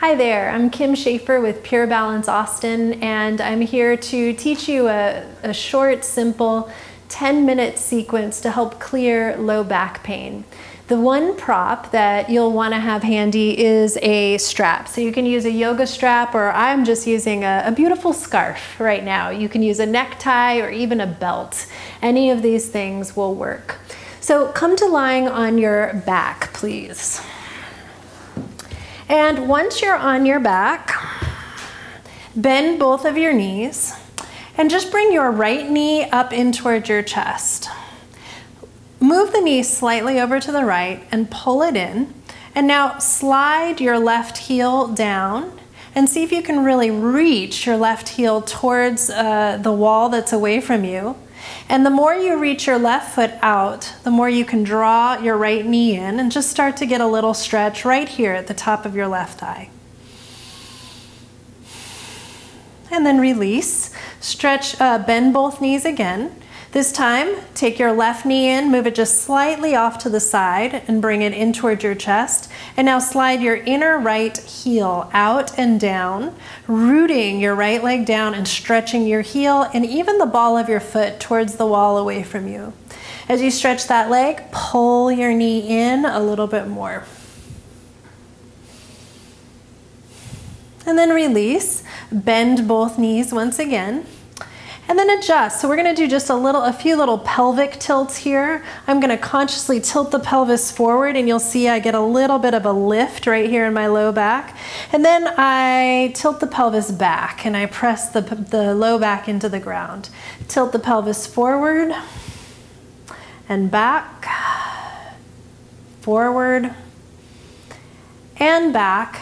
Hi there, I'm Kim Schaefer with Pure Balance Austin, and I'm here to teach you a short, simple 10-minute sequence to help clear low back pain. The one prop that you'll want to have handy is a strap. So you can use a yoga strap, or I'm just using a beautiful scarf right now. You can use a necktie or even a belt. Any of these things will work. So come to lying on your back, please. And once you're on your back, bend both of your knees and just bring your right knee up in towards your chest. Move the knee slightly over to the right and pull it in. And now slide your left heel down and see if you can really reach your left heel towards the wall that's away from you. And the more you reach your left foot out, the more you can draw your right knee in and just start to get a little stretch right here at the top of your left thigh. And then release. Stretch, bend both knees again. This time, take your left knee in, move it just slightly off to the side and bring it in towards your chest. And now slide your inner right heel out and down, rooting your right leg down and stretching your heel and even the ball of your foot towards the wall away from you. As you stretch that leg, pull your knee in a little bit more. And then release, bend both knees once again. And then adjust. So we're going to do just a few little pelvic tilts here. I'm going to consciously tilt the pelvis forward, and you'll see I get a little bit of a lift right here in my low back. And then I tilt the pelvis back and I press the low back into the ground. Tilt the pelvis forward and back, forward and back.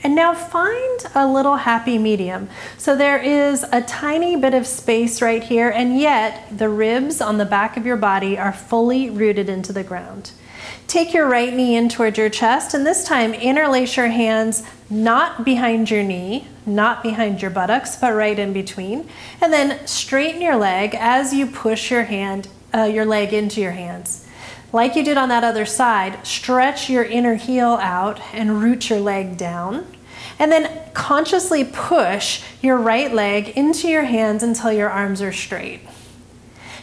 And now find a little happy medium. So there is a tiny bit of space right here, and yet the ribs on the back of your body are fully rooted into the ground. Take your right knee in towards your chest, and this time interlace your hands not behind your knee, not behind your buttocks, but right in between. And then straighten your leg as you push your leg into your hands. Like you did on that other side, stretch your inner heel out and root your leg down. And then consciously push your right leg into your hands until your arms are straight.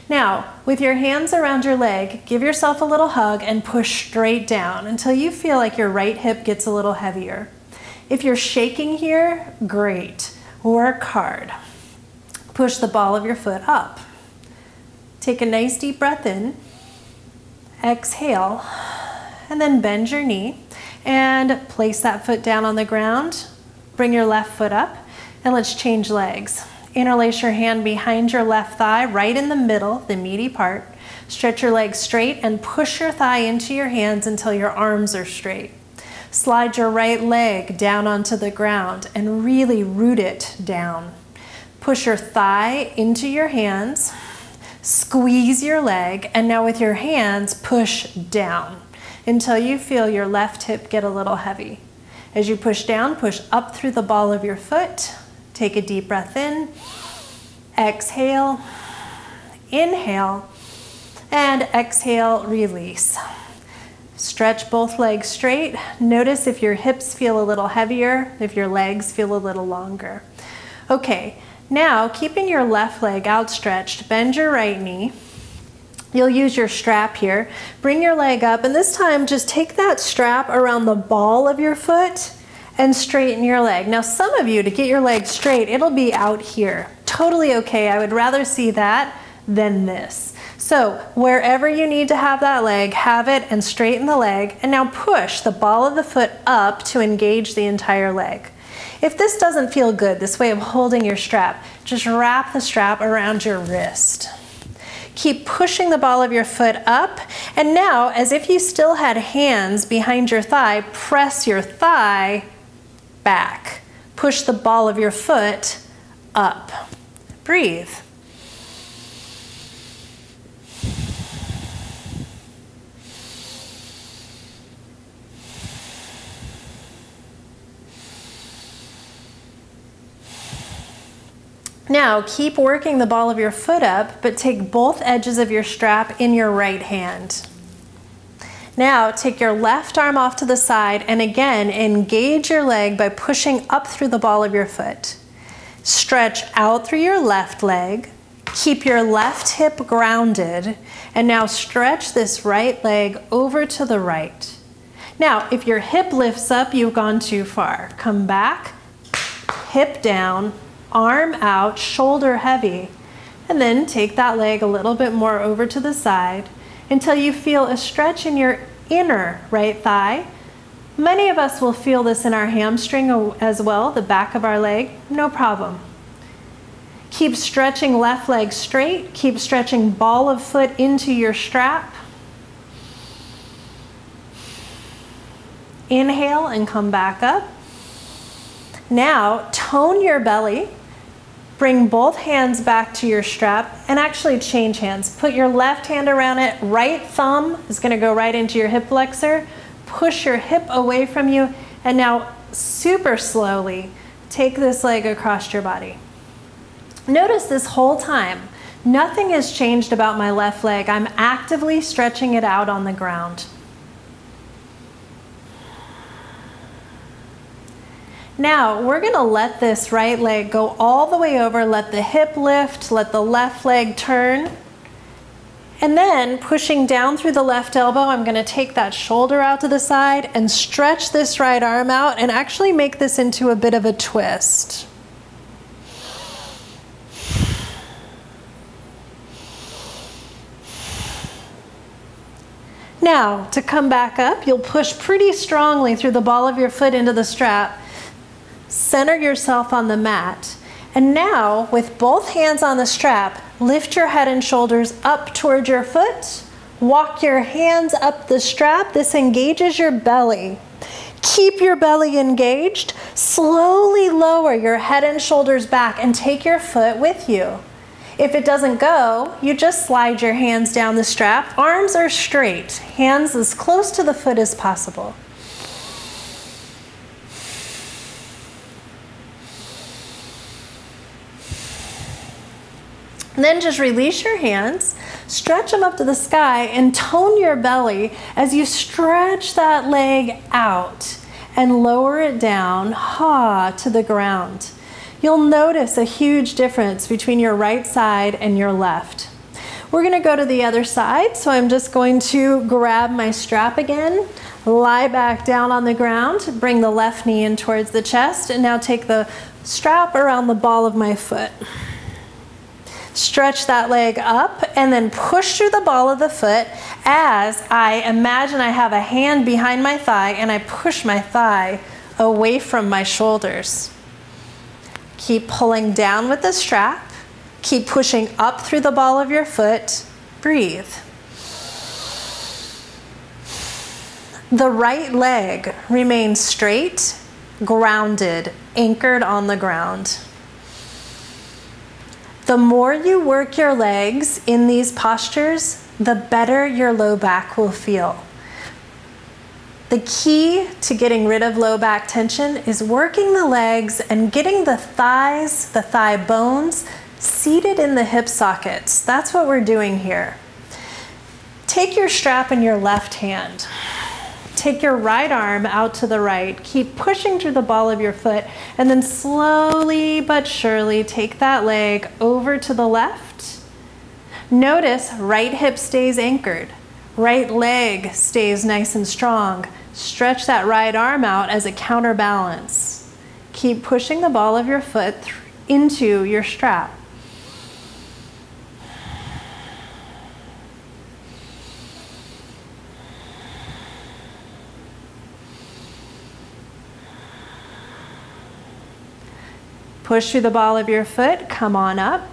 Now, with your hands around your leg, give yourself a little hug and push straight down until you feel like your right hip gets a little heavier. If you're shaking here, great. Work hard. Push the ball of your foot up. Take a nice deep breath in. Exhale, and then bend your knee and place that foot down on the ground. Bring your left foot up and let's change legs. Interlace your hand behind your left thigh, right in the middle, the meaty part. Stretch your legs straight and push your thigh into your hands until your arms are straight. Slide your right leg down onto the ground and really root it down. Push your thigh into your hands. Squeeze your leg, and now with your hands, push down until you feel your left hip get a little heavy. As you push down, push up through the ball of your foot. Take a deep breath in. Exhale, inhale, and exhale, release. Stretch both legs straight. Notice if your hips feel a little heavier, if your legs feel a little longer. Okay. Now, keeping your left leg outstretched, bend your right knee. You'll use your strap here. Bring your leg up, and this time just take that strap around the ball of your foot and straighten your leg. Now, some of you, to get your leg straight, it'll be out here. Totally okay. I would rather see that than this. So, wherever you need to have that leg, have it and straighten the leg. And now push the ball of the foot up to engage the entire leg. If this doesn't feel good, this way of holding your strap, just wrap the strap around your wrist. Keep pushing the ball of your foot up, and now, as if you still had hands behind your thigh, press your thigh back. Push the ball of your foot up. Breathe. Now, keep working the ball of your foot up, but take both edges of your strap in your right hand. Now take your left arm off to the side and again engage your leg by pushing up through the ball of your foot. Stretch out through your left leg, keep your left hip grounded, and now stretch this right leg over to the right. Now, if your hip lifts up, you've gone too far. Come back, hip down, arm out, shoulder heavy, and then take that leg a little bit more over to the side until you feel a stretch in your inner right thigh. Many of us will feel this in our hamstring as well, the back of our leg, no problem. Keep stretching left leg straight, keep stretching ball of foot into your strap. Inhale and come back up. Now tone your belly, bring both hands back to your strap and actually change hands. Put your left hand around it, right thumb is gonna go right into your hip flexor. Push your hip away from you and now super slowly take this leg across your body. Notice this whole time, nothing has changed about my left leg. I'm actively stretching it out on the ground. Now, we're gonna let this right leg go all the way over, let the hip lift, let the left leg turn. And then pushing down through the left elbow, I'm gonna take that shoulder out to the side and stretch this right arm out and actually make this into a bit of a twist. Now, to come back up, you'll push pretty strongly through the ball of your foot into the strap. Center yourself on the mat. And now, with both hands on the strap, lift your head and shoulders up towards your foot. Walk your hands up the strap. This engages your belly. Keep your belly engaged. Slowly lower your head and shoulders back and take your foot with you. If it doesn't go, you just slide your hands down the strap. Arms are straight. Hands as close to the foot as possible. And then just release your hands, stretch them up to the sky, and tone your belly as you stretch that leg out and lower it down, to the ground. You'll notice a huge difference between your right side and your left. We're gonna go to the other side, so I'm just going to grab my strap again, lie back down on the ground, bring the left knee in towards the chest, and now take the strap around the ball of my foot. Stretch that leg up and then push through the ball of the foot as I imagine I have a hand behind my thigh and I push my thigh away from my shoulders. Keep pulling down with the strap. Keep pushing up through the ball of your foot. Breathe. The right leg remains straight, grounded, anchored on the ground. The more you work your legs in these postures, the better your low back will feel. The key to getting rid of low back tension is working the legs and getting the thighs, the thigh bones, seated in the hip sockets. That's what we're doing here. Take your strap in your left hand. Take your right arm out to the right. Keep pushing through the ball of your foot and then slowly but surely take that leg over to the left. Notice right hip stays anchored. Right leg stays nice and strong. Stretch that right arm out as a counterbalance. Keep pushing the ball of your foot into your strap. Push through the ball of your foot, come on up.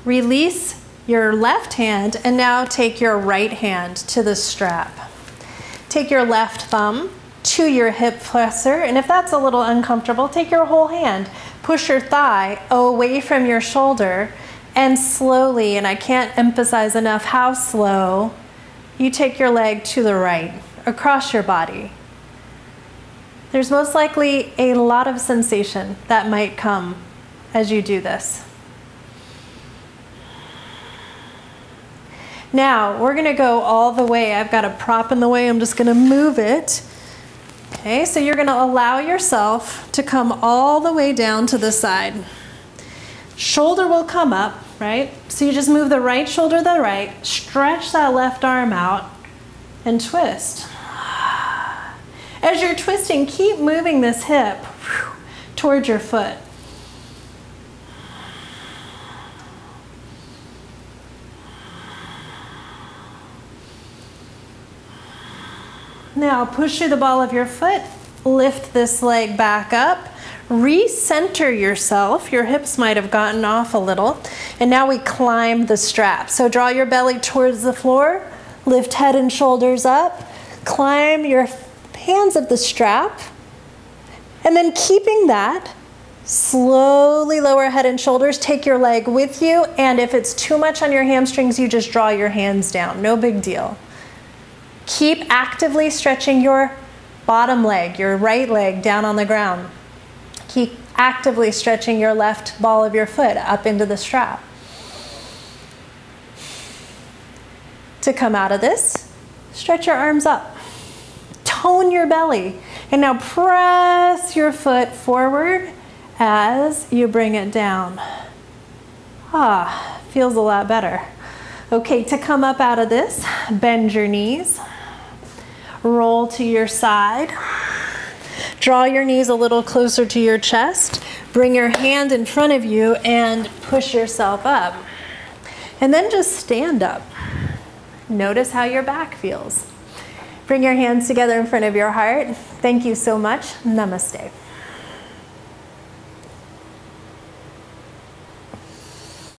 Release your left hand and now take your right hand to the strap. Take your left thumb to your hip flexor, and if that's a little uncomfortable, take your whole hand. Push your thigh away from your shoulder and slowly, and I can't emphasize enough how slow, you take your leg to the right, across your body. There's most likely a lot of sensation that might come as you do this. Now, we're gonna go all the way. I've got a prop in the way, I'm just gonna move it. Okay, so you're gonna allow yourself to come all the way down to the side. Shoulder will come up, right? So you just move the right shoulder to the right, stretch that left arm out, and twist. As you're twisting, keep moving this hip towards your foot. Now push through the ball of your foot, lift this leg back up, recenter yourself. Your hips might have gotten off a little. And now we climb the strap. So draw your belly towards the floor, lift head and shoulders up, climb your hands up the strap, and then keeping that, slowly lower head and shoulders, take your leg with you, and if it's too much on your hamstrings, you just draw your hands down, no big deal. Keep actively stretching your bottom leg, your right leg down on the ground. Keep actively stretching your left ball of your foot up into the strap. To come out of this, stretch your arms up. Tone your belly. And now press your foot forward as you bring it down. Ah, feels a lot better. Okay, to come up out of this, bend your knees. Roll to your side. Draw your knees a little closer to your chest. Bring your hand in front of you and push yourself up. And then just stand up. Notice how your back feels. Bring your hands together in front of your heart. Thank you so much. Namaste.